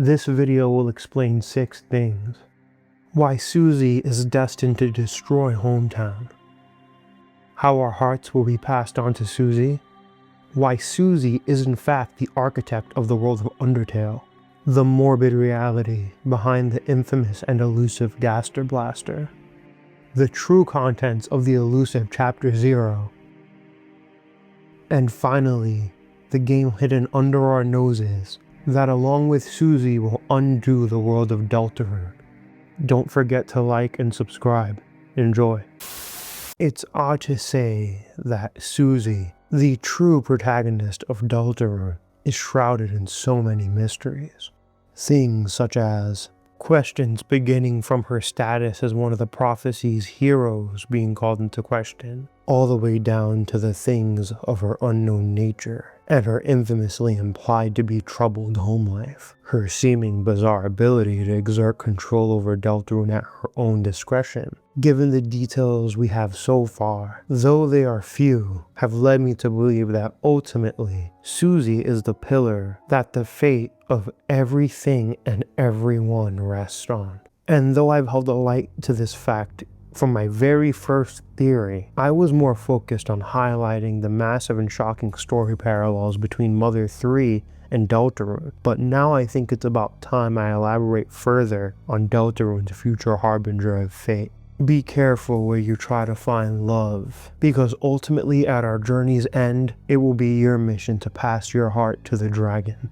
This video will explain 6 things. Why Susie is destined to destroy Hometown. How our hearts will be passed on to Susie. Why Susie is in fact the architect of the world of Undertale. The morbid reality behind the infamous and elusive Gaster Blaster. The true contents of the elusive Chapter 0. And finally, the game hidden under our noses that along with Susie will undo the world of Deltarune. Don't forget to like and subscribe. Enjoy. It's odd to say that Susie, the true protagonist of Deltarune, is shrouded in so many mysteries. Things such as questions beginning from her status as one of the prophecy's heroes being called into question, all the way down to the things of her unknown nature and her infamously implied to be troubled home life, her seeming bizarre ability to exert control over Deltarune at her own discretion. Given the details we have so far, though they are few, have led me to believe that ultimately, Susie is the pillar that the fate of everything and everyone rests on. And though I've held a light to this fact from my very first theory, I was more focused on highlighting the massive and shocking story parallels between Mother 3 and Deltarune, but now I think it's about time I elaborate further on Deltarune's future harbinger of fate. Be careful where you try to find love, because ultimately at our journey's end, it will be your mission to pass your heart to the dragon.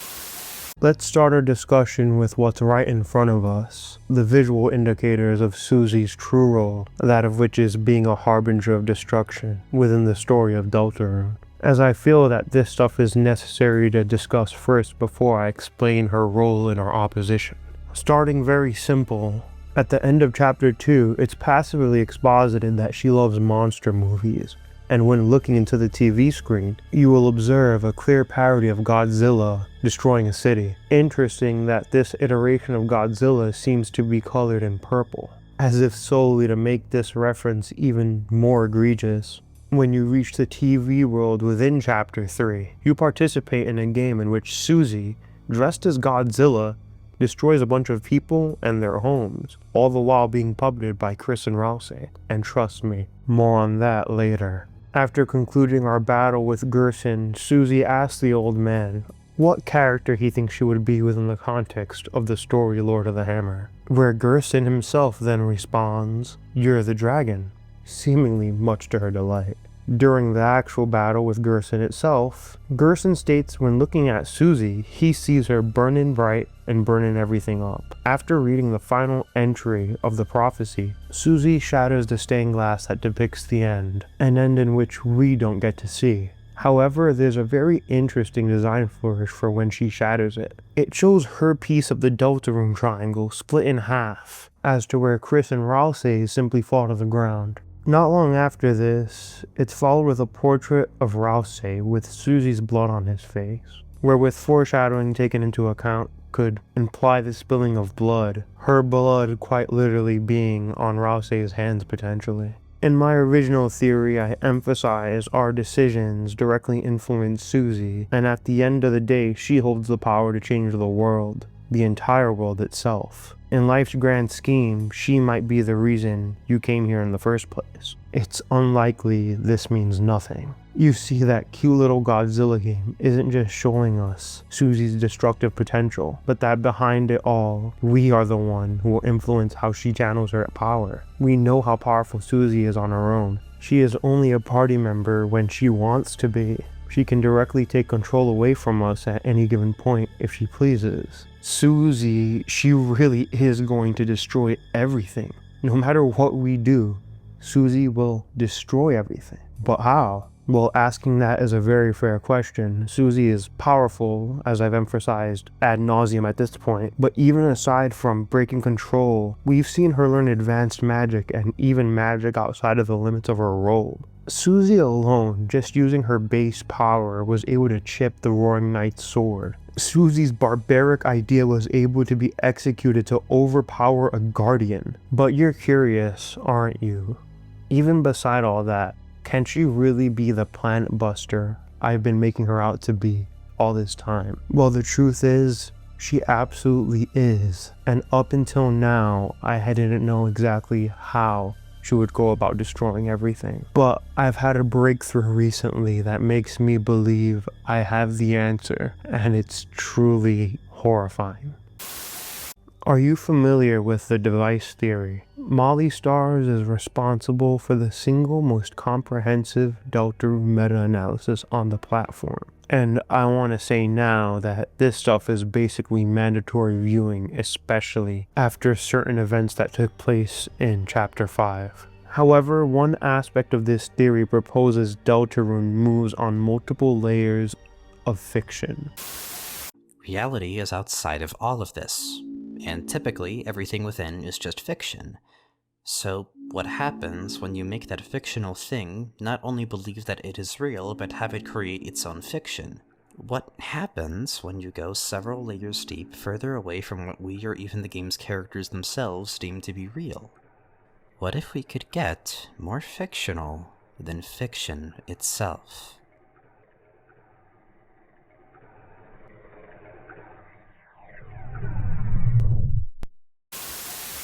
Let's start our discussion with what's right in front of us, the visual indicators of Susie's true role, that of which is being a harbinger of destruction within the story of Deltarune, as I feel that this stuff is necessary to discuss first before I explain her role in our opposition. Starting very simple, at the end of Chapter 2, it's passively exposited that she loves monster movies, and when looking into the TV screen, you will observe a clear parody of Godzilla destroying a city. Interesting that this iteration of Godzilla seems to be colored in purple, as if solely to make this reference even more egregious. When you reach the TV world within Chapter 3, you participate in a game in which Susie, dressed as Godzilla, destroys a bunch of people and their homes, all the while being puppeted by Chris and Rousey. And trust me, more on that later. After concluding our battle with Gerson, Susie asks the old man what character he thinks she would be within the context of the story Lord of the Hammer, where Gerson himself then responds, "You're the dragon," seemingly much to her delight. During the actual battle with Gerson itself, Gerson states when looking at Susie, he sees her burning bright and burning everything up. After reading the final entry of the prophecy, Susie shatters the stained glass that depicts the end, an end in which we don't get to see. However, there's a very interesting design flourish for when she shatters it. It shows her piece of the Deltarune triangle split in half, as to where Chris and Rousey simply fall to the ground. Not long after this, it's followed with a portrait of Rousey with Susie's blood on his face, where with foreshadowing taken into account could imply the spilling of blood, her blood quite literally being on Rousey's hands potentially. In my original theory, I emphasize our decisions directly influence Susie, and at the end of the day, she holds the power to change the world, the entire world itself. In life's grand scheme, she might be the reason you came here in the first place. It's unlikely this means nothing. You see, that cute little Godzilla game isn't just showing us Susie's destructive potential, but that behind it all, we are the one who will influence how she channels her power. We know how powerful Susie is on her own. She is only a party member when she wants to be. She can directly take control away from us at any given point if she pleases. Susie, she really is going to destroy everything. No matter what we do, Susie will destroy everything. But how? Well, asking that is a very fair question. Susie is powerful, as I've emphasized ad nauseum at this point, but even aside from breaking control, we've seen her learn advanced magic and even magic outside of the limits of her role. Susie alone, just using her base power, was able to chip the Roaring Knight's sword. Susie's barbaric idea was able to be executed to overpower a guardian. But you're curious, aren't you? Even beside all that, can she really be the planet buster I've been making her out to be all this time? Well, the truth is, She absolutely is, and up until now, I didn't know exactly how she would go about destroying everything. But I've had a breakthrough recently that makes me believe I have the answer, and it's truly horrifying. Are you familiar with the device theory? Molly Stars is responsible for the single most comprehensive Deltarune meta-analysis on the platform. And I want to say now that this stuff is basically mandatory viewing, especially after certain events that took place in Chapter 5. However, one aspect of this theory proposes Deltarune moves on multiple layers of fiction. Reality is outside of all of this, and typically everything within is just fiction. So what happens when you make that fictional thing not only believe that it is real, but have it create its own fiction? What happens when you go several layers deep further away from what we or even the game's characters themselves deem to be real? What if we could get more fictional than fiction itself?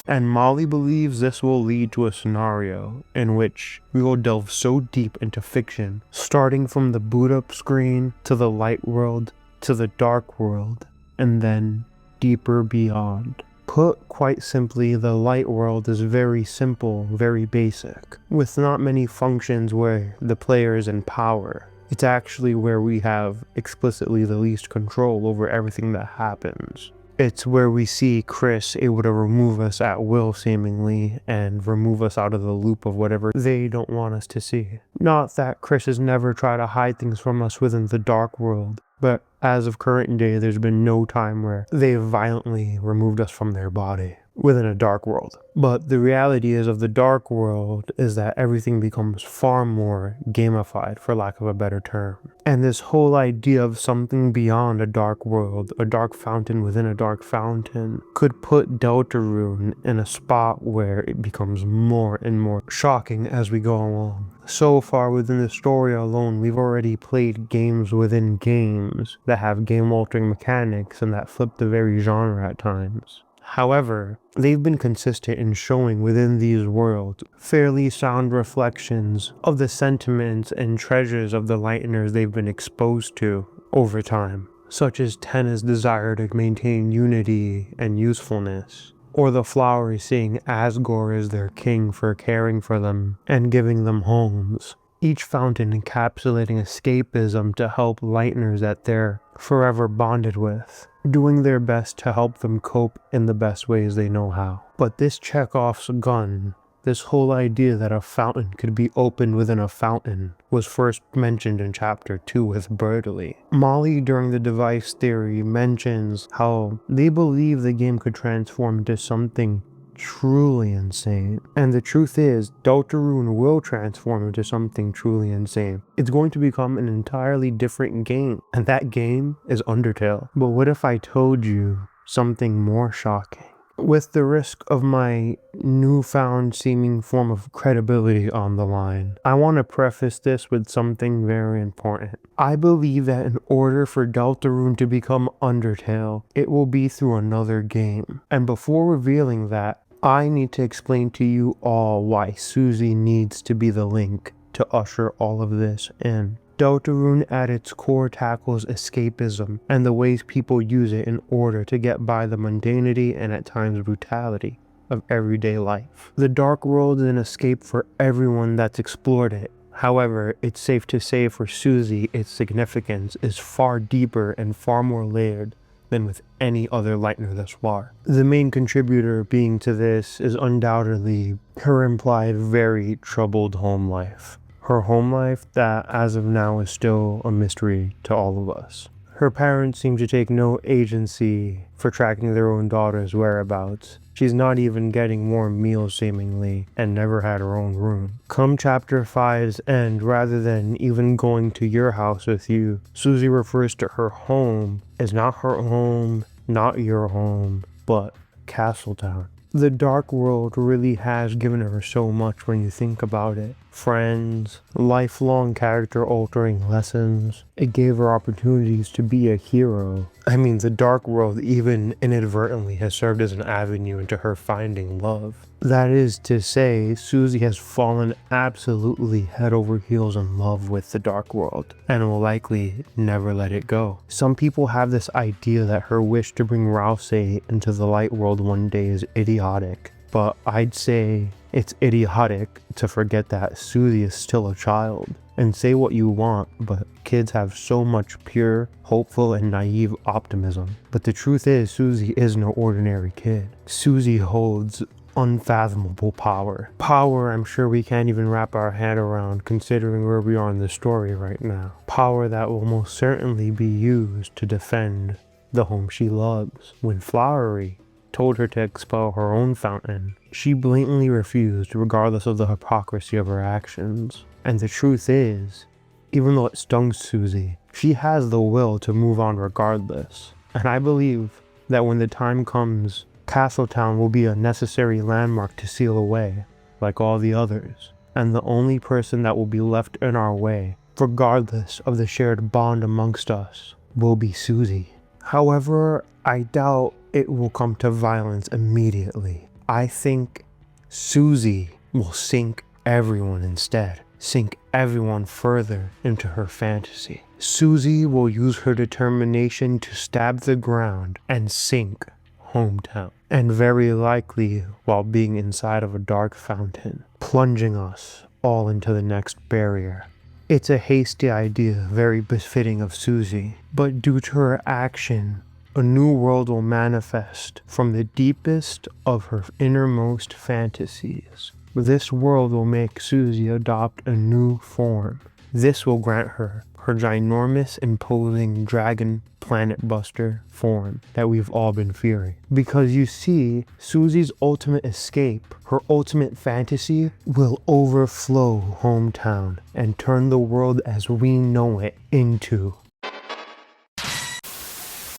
And Molly believes this will lead to a scenario in which we will delve so deep into fiction, starting from the boot up screen to the light world to the dark world, and then deeper beyond. Put quite simply, the light world is very simple, very basic, with not many functions where the player is in power. It's actually where we have explicitly the least control over everything that happens. It's where we see Chris able to remove us at will seemingly and remove us out of the loop of whatever they don't want us to see. Not that Chris has never tried to hide things from us within the dark world, but as of current day, there's been no time where they've violently removed us from their body within a dark world. But the reality is of the dark world is that everything becomes far more gamified, for lack of a better term. And this whole idea of something beyond a dark world, a dark fountain within a dark fountain, could put Deltarune in a spot where it becomes more and more shocking as we go along. So far within the story alone, we've already played games within games that have game-altering mechanics and that flip the very genre at times. However, they've been consistent in showing within these worlds fairly sound reflections of the sentiments and treasures of the Lighteners they've been exposed to over time, such as Tenna's desire to maintain unity and usefulness, or the flowers seeing Asgore as their king for caring for them and giving them homes. Each fountain encapsulating escapism to help Lighteners that they're forever bonded with, doing their best to help them cope in the best ways they know how. But this Chekhov's gun, this whole idea that a fountain could be opened within a fountain, was first mentioned in Chapter 2 with Bertley. Molly, during the device theory, mentions how they believe the game could transform into something truly insane. And the truth is, Deltarune will transform into something truly insane. It's going to become an entirely different game, and that game is Undertale. But what if I told you something more shocking? With the risk of my newfound seeming form of credibility on the line, I want to preface this with something very important. I believe that in order for Deltarune to become Undertale, it will be through another game. And before revealing that, I need to explain to you all why Susie needs to be the link to usher all of this in. Deltarune at its core tackles escapism and the ways people use it in order to get by the mundanity and at times brutality of everyday life. The dark world is an escape for everyone that's explored it. However, it's safe to say for Susie, its significance is far deeper and far more layered than with any other Lightener thus far. The main contributor being to this is undoubtedly her implied very troubled home life. Her home life that as of now is still a mystery to all of us. Her parents seem to take no agency for tracking their own daughter's whereabouts. She's not even getting warm meals seemingly, and never had her own room. Come Chapter 5's end, rather than even going to your house with you, Susie refers to her home as not her home, not your home, but Castletown. The dark world really has given her so much when you think about it. friends, lifelong character-altering lessons. It gave her opportunities to be a hero. I mean, the dark world even inadvertently has served as an avenue into her finding love. That is to say, Susie has fallen absolutely head over heels in love with the dark world, and will likely never let it go. Some people have this idea that her wish to bring Rouse into the light world one day is idiotic, but I'd say it's idiotic to forget that Susie is still a child. And say what you want, but kids have so much pure, hopeful, and naive optimism. But the truth is, Susie is no ordinary kid. Susie holds unfathomable power. Power I'm sure we can't even wrap our head around considering where we are in the story right now. Power that will most certainly be used to defend the home she loves. When Flowery told her to expel her own fountain, she blatantly refused regardless of the hypocrisy of her actions. And the truth is, even though it stung Susie, she has the will to move on regardless. And I believe that when the time comes, Castletown will be a necessary landmark to seal away, like all the others. And the only person that will be left in our way, regardless of the shared bond amongst us, will be Susie. However, I doubt it will come to violence immediately. I think Susie will sink everyone instead. Sink everyone further into her fantasy. Susie will use her determination to stab the ground and sink hometown, and very likely while being inside of a dark fountain, plunging us all into the next barrier. It's a hasty idea, very befitting of Susie, but due to her action, a new world will manifest from the deepest of her innermost fantasies. This world will make Susie adopt a new form. This will grant her her ginormous, imposing dragon planet buster form that we've all been fearing. Because you see, Susie's ultimate escape, her ultimate fantasy, will overflow hometown and turn the world as we know it into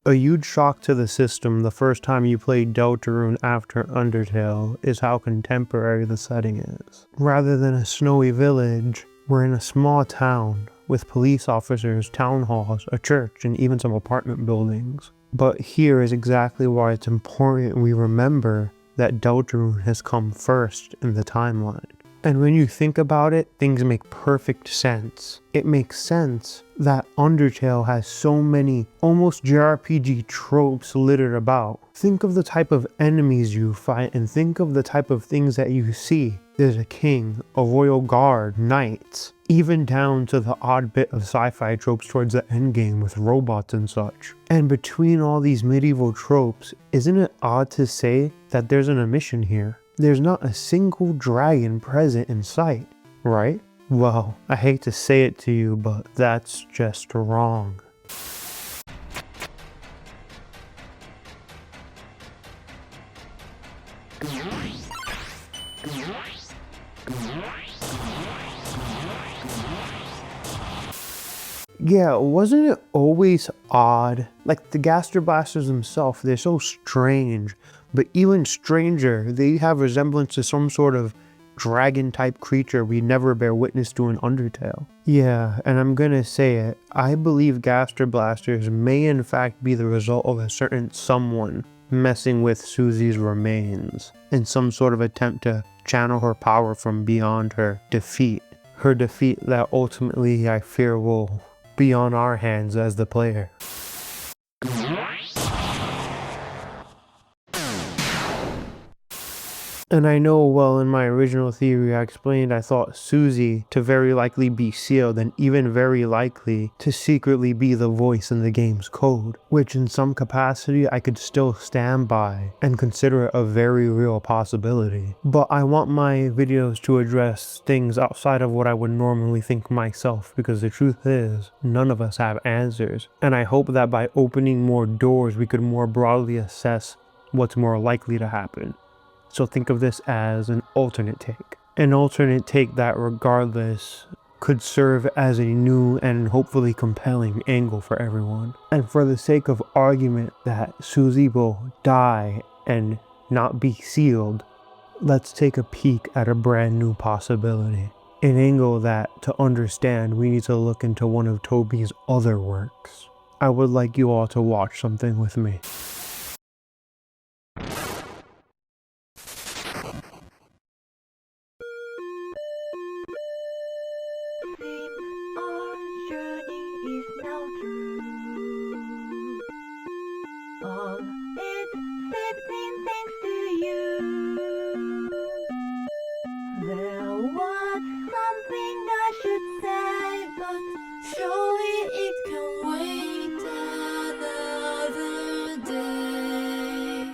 a huge shock to the system the first time you played Deltarune after Undertale is how contemporary the setting is. Rather than a snowy village, we're in a small town with police officers, town halls, a church, and even some apartment buildings. But here is exactly why it's important we remember that Deltarune has come first in the timeline. And when you think about it, things make perfect sense. It makes sense that Undertale has so many almost JRPG tropes littered about. Think of the type of enemies you fight and think of the type of things that you see. There's a king, a royal guard, knights, even down to the odd bit of sci-fi tropes towards the endgame with robots and such. And between all these medieval tropes, isn't it odd to say that there's an omission here? There's not a single dragon present in sight, right? Well, I hate to say it to you, but that's just wrong. Yeah, wasn't it always odd? Like the Gaster blasters themselves, they're so strange. But even stranger, they have resemblance to some sort of dragon-type creature we never bear witness to in Undertale. Yeah, and I'm gonna say it, I believe Gaster blasters may in fact be the result of a certain someone messing with Susie's remains in some sort of attempt to channel her power from beyond her defeat. Her defeat that ultimately I fear will be on our hands as the player. And I know, well, in my original theory I explained I thought Susie to very likely be sealed and even very likely to secretly be the voice in the game's code, which in some capacity I could still stand by and consider it a very real possibility. But I want my videos to address things outside of what I would normally think myself, because the truth is, none of us have answers. And I hope that by opening more doors we could more broadly assess what's more likely to happen. So think of this as an alternate take. An alternate take that regardless could serve as a new and hopefully compelling angle for everyone. And for the sake of argument that Susie will die and not be sealed, let's take a peek at a brand new possibility. An angle that, to understand, we need to look into one of Toby's other works. I would like you all to watch something with me. Our journey is now through. All it's happening thanks to you. There was something I should say, but surely it can wait another day.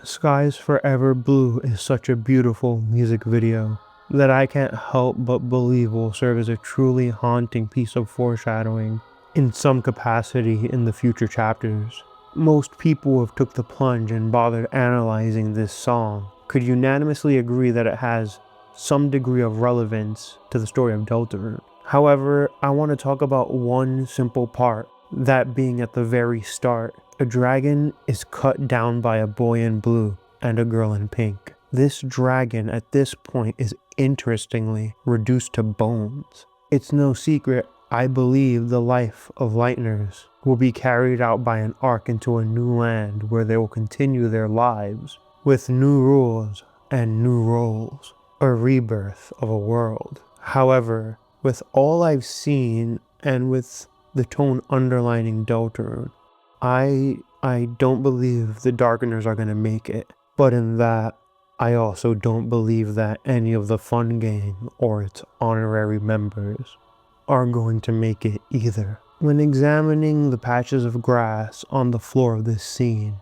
Skies Forever Blue is such a beautiful music video that I can't help but believe will serve as a truly haunting piece of foreshadowing in some capacity in the future chapters. Most people who have took the plunge and bothered analyzing this song could unanimously agree that it has some degree of relevance to the story of Deltarune. However, I want to talk about one simple part, that being at the very start. A dragon is cut down by a boy in blue and a girl in pink. This dragon at this point is interestingly reduced to bones. It's no secret, I believe the life of Lightners will be carried out by an arc into a new land where they will continue their lives with new rules and new roles. A rebirth of a world. However, with all I've seen and with the tone underlining Deltarune, I don't believe the Darkeners are going to make it. But in that, I also don't believe that any of the Fun Gang or its honorary members are going to make it either. When examining the patches of grass on the floor of this scene,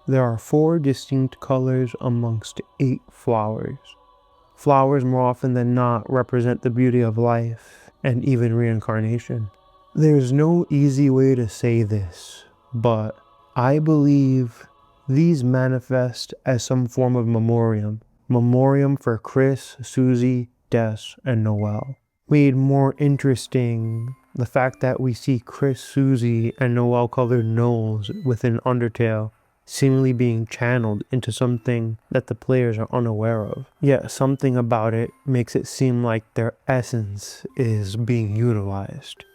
there are 4 distinct colors amongst 8 flowers. Flowers more often than not represent the beauty of life and even reincarnation. There's no easy way to say this, but I believe these manifest as some form of memoriam. Memoriam for Chris, Susie, Des, and Noelle. Made more interesting the fact that we see Chris, Susie, and Noelle colored nose within Undertale seemingly being channeled into something that the players are unaware of. Yet something about it makes it seem like their essence is being utilized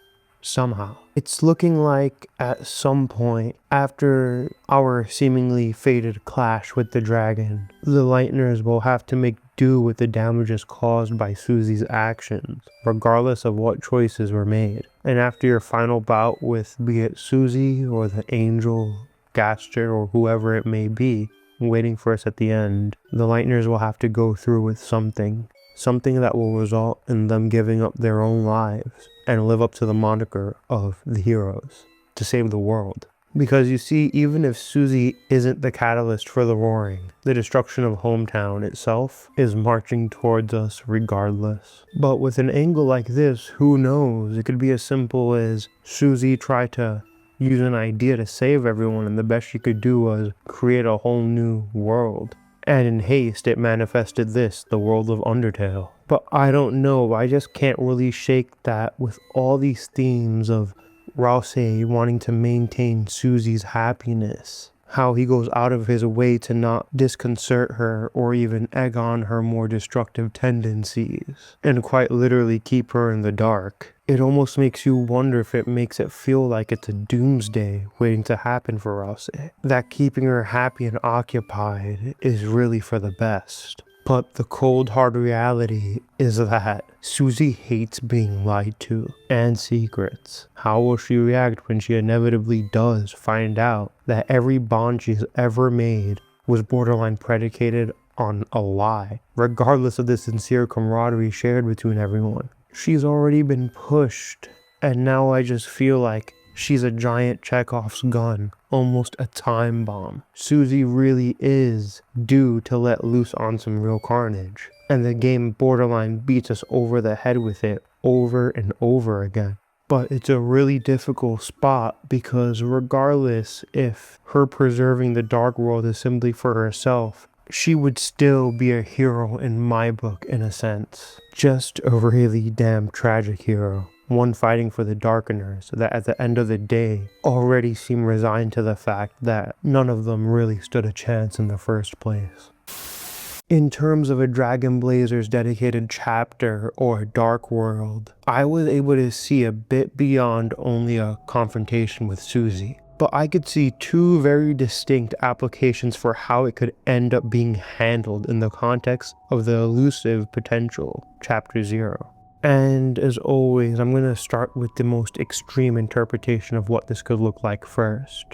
somehow. It's looking like at some point after our seemingly fated clash with the dragon, the Lightners will have to make do with the damages caused by Susie's actions, regardless of what choices were made. And after your final bout with be it Susie or the angel, Gaster, or whoever it may be, waiting for us at the end, the Lightners will have to go through with something that will result in them giving up their own lives and live up to the moniker of the heroes to save the world. Because you see, even if Susie isn't the catalyst for the roaring, the destruction of hometown itself is marching towards us regardless. But with an angle like this, who knows? It could be as simple as Susie tried to use an idea to save everyone, and the best she could do was create a whole new world. And in haste, it manifested this, the world of Undertale. But I don't know, I just can't really shake that with all these themes of Rouse wanting to maintain Susie's happiness. How he goes out of his way to not disconcert her or even egg on her more destructive tendencies, and quite literally keep her in the dark. It almost makes you wonder if it makes it feel like it's a doomsday waiting to happen for Rouse. That keeping her happy and occupied is really for the best. But the cold hard reality is that Susie hates being lied to and secrets. How will she react when she inevitably does find out that every bond she's ever made was borderline predicated on a lie, regardless of the sincere camaraderie shared between everyone? She's already been pushed, and now I just feel like she's a giant Chekhov's gun, almost a time bomb. Susie really is due to let loose on some real carnage, and the game borderline beats us over the head with it over and over again. But it's a really difficult spot because regardless if her preserving the dark world is simply for herself, she would still be a hero in my book in a sense. Just a really damn tragic hero. One fighting for the Darkeners that at the end of the day already seem resigned to the fact that none of them really stood a chance in the first place. In terms of a Dragon Blazer's dedicated chapter or Dark World, I was able to see a bit beyond only a confrontation with Susie. But I could see two very distinct applications for how it could end up being handled in the context of the elusive potential, Chapter 0. And as always, I'm going to start with the most extreme interpretation of what this could look like first.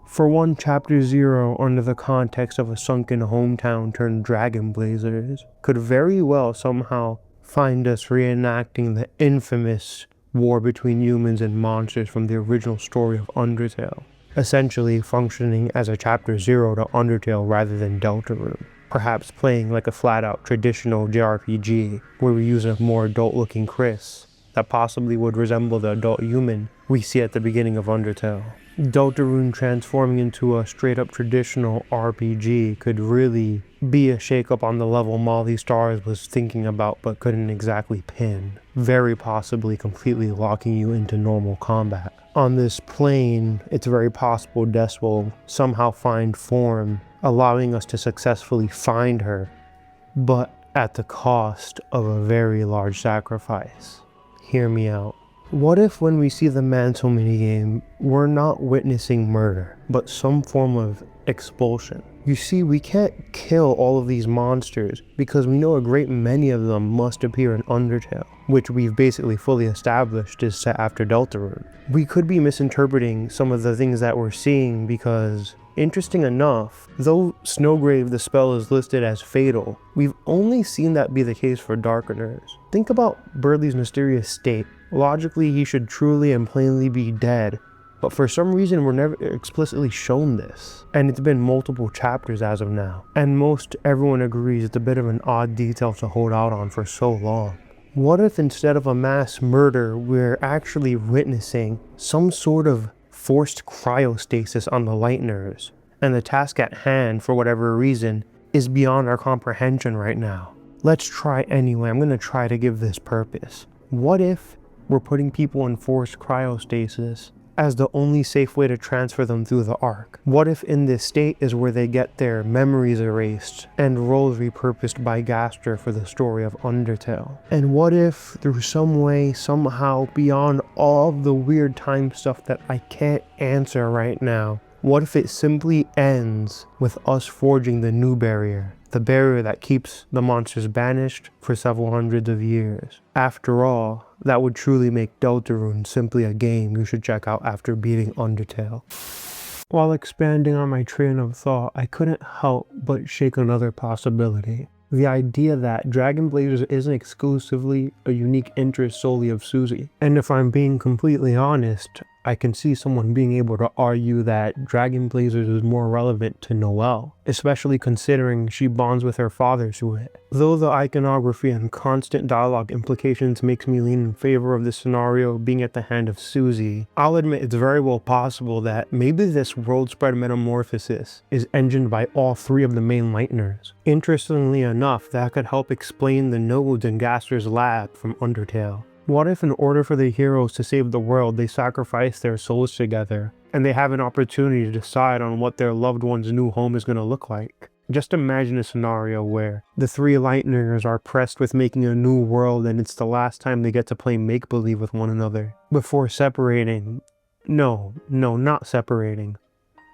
For one, Chapter 0, under the context of a sunken hometown turned Dragon Blazers, could very well somehow find us reenacting the infamous war between humans and monsters from the original story of Undertale, essentially functioning as a Chapter 0 to Undertale rather than Deltarune. Perhaps playing like a flat-out traditional JRPG, where we use a more adult-looking Chris that possibly would resemble the adult human we see at the beginning of Undertale. Deltarune transforming into a straight-up traditional RPG could really be a shake-up on the level Molly Stars was thinking about but couldn't exactly pin, very possibly completely locking you into normal combat. On this plane, it's very possible Des will somehow find form, allowing us to successfully find her, but at the cost of a very large sacrifice. Hear me out. What if when we see the mantle minigame, we're not witnessing murder, but some form of expulsion? You see, we can't kill all of these monsters because we know a great many of them must appear in Undertale, which we've basically fully established is set after Deltarune. We could be misinterpreting some of the things that we're seeing because, interesting enough, though Snowgrave the spell is listed as fatal, we've only seen that be the case for Darkeners. Think about Burley's mysterious state. Logically, he should truly and plainly be dead, but for some reason we're never explicitly shown this. And it's been multiple chapters as of now. And most everyone agrees it's a bit of an odd detail to hold out on for so long. What if instead of a mass murder, we're actually witnessing some sort of forced cryostasis on the Lighteners, and the task at hand, for whatever reason, is beyond our comprehension right now? Let's try anyway. I'm going to try to give this purpose. What if we're putting people in forced cryostasis as the only safe way to transfer them through the arc? What if in this state is where they get their memories erased and roles repurposed by Gaster for the story of Undertale? And what if through some way, somehow, beyond all of the weird time stuff that I can't answer right now, what if it simply ends with us forging the new barrier? The barrier that keeps the monsters banished for several hundreds of years. After all, that would truly make Deltarune simply a game you should check out after beating Undertale. While expanding on my train of thought, I couldn't help but shake another possibility. The idea that Dragon Blazers isn't exclusively a unique interest solely of Susie. And if I'm being completely honest, I can see someone being able to argue that Dragon Blazers is more relevant to Noelle, especially considering she bonds with her father through it. Though the iconography and constant dialogue implications makes me lean in favor of this scenario being at the hand of Susie, I'll admit it's very well possible that maybe this world spread metamorphosis is engined by all three of the main Lighteners. Interestingly enough, that could help explain the nodes in Gaster's lab from Undertale. What if in order for the heroes to save the world, they sacrifice their souls together, and they have an opportunity to decide on what their loved one's new home is going to look like? Just imagine a scenario where the three Lighteners are pressed with making a new world and it's the last time they get to play make-believe with one another. Before separating, no, not separating,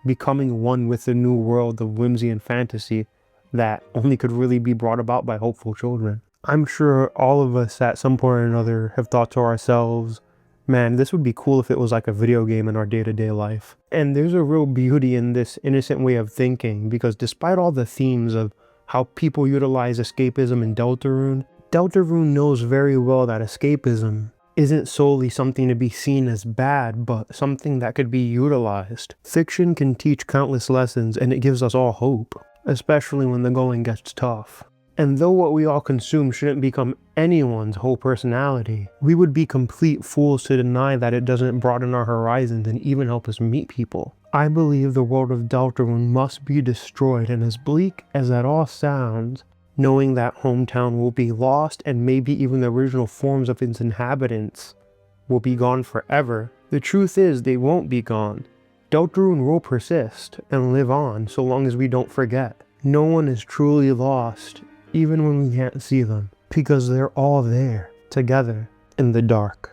becoming one with the new world of whimsy and fantasy that only could really be brought about by hopeful children. I'm sure all of us at some point or another have thought to ourselves, man, this would be cool if it was like a video game in our day-to-day life. And there's a real beauty in this innocent way of thinking, because despite all the themes of how people utilize escapism in Deltarune, Deltarune knows very well that escapism isn't solely something to be seen as bad, but something that could be utilized. Fiction can teach countless lessons, and it gives us all hope, especially when the going gets tough. And though what we all consume shouldn't become anyone's whole personality, we would be complete fools to deny that it doesn't broaden our horizons and even help us meet people. I believe the world of Deltarune must be destroyed, and as bleak as that all sounds, knowing that hometown will be lost and maybe even the original forms of its inhabitants will be gone forever, the truth is they won't be gone. Deltarune will persist and live on so long as we don't forget. no one is truly lost, even when we can't see them, because they're all there, together, in the dark.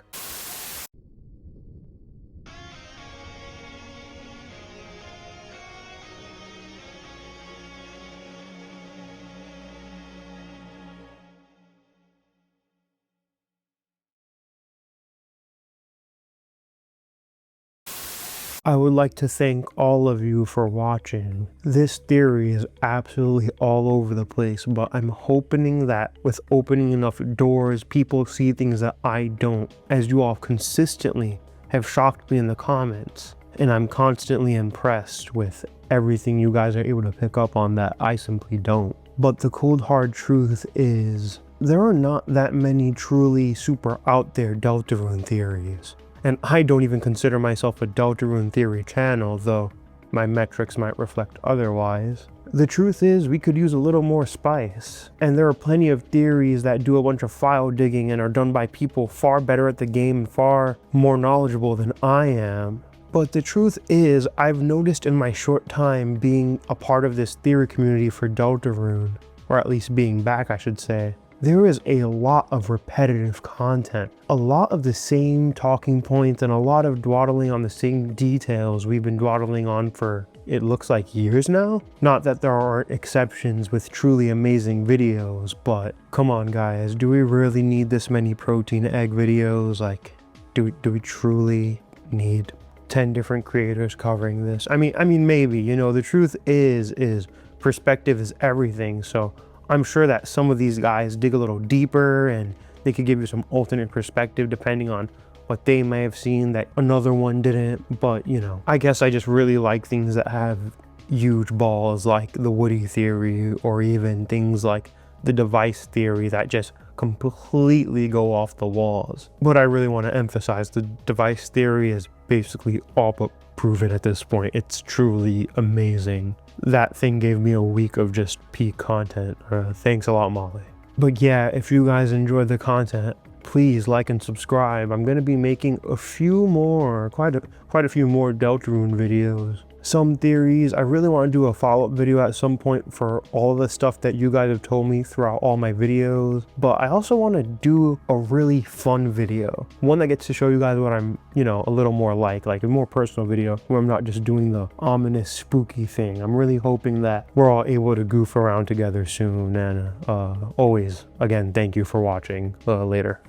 I would like to thank all of you for watching. This theory is absolutely all over the place, but I'm hoping that with opening enough doors, people see things that I don't, as you all consistently have shocked me in the comments. And I'm constantly impressed with everything you guys are able to pick up on that I simply don't. But the cold hard truth is, there are not that many truly super out there Deltarune theories. And I don't even consider myself a Deltarune theory channel, though my metrics might reflect otherwise. The truth is, we could use a little more spice. And there are plenty of theories that do a bunch of file digging and are done by people far better at the game and far more knowledgeable than I am. But the truth is, I've noticed in my short time being a part of this theory community for Deltarune, or at least being back, I should say, there is a lot of repetitive content, a lot of the same talking points, and a lot of dawdling on the same details we've been dawdling on for, it looks like, years now. Not that there aren't exceptions with truly amazing videos, but come on guys, do we really need this many protein egg videos? Like, do we truly need 10 different creators covering this? I mean maybe, you know, the truth is perspective is everything, so I'm sure that some of these guys dig a little deeper and they could give you some alternate perspective depending on what they may have seen that another one didn't. But, you know, I guess I just really like things that have huge balls, like the Woody theory, or even things like the device theory that just completely go off the walls. But I really want to emphasize the device theory is basically all but proven at this point. It's truly amazing. That thing gave me a week of just peak content. Thanks a lot, Molly. But yeah, if you guys enjoyed the content, please like and subscribe. I'm going to be making a few more, quite a few more Deltarune videos. Some theories. I really want to do a follow-up video at some point for all the stuff that you guys have told me throughout all my videos. But I also want to do a really fun video. One that gets to show you guys what I'm, you know, a little more like a more personal video where I'm not just doing the ominous, spooky thing. I'm really hoping that we're all able to goof around together soon. And always, again, thank you for watching. Later.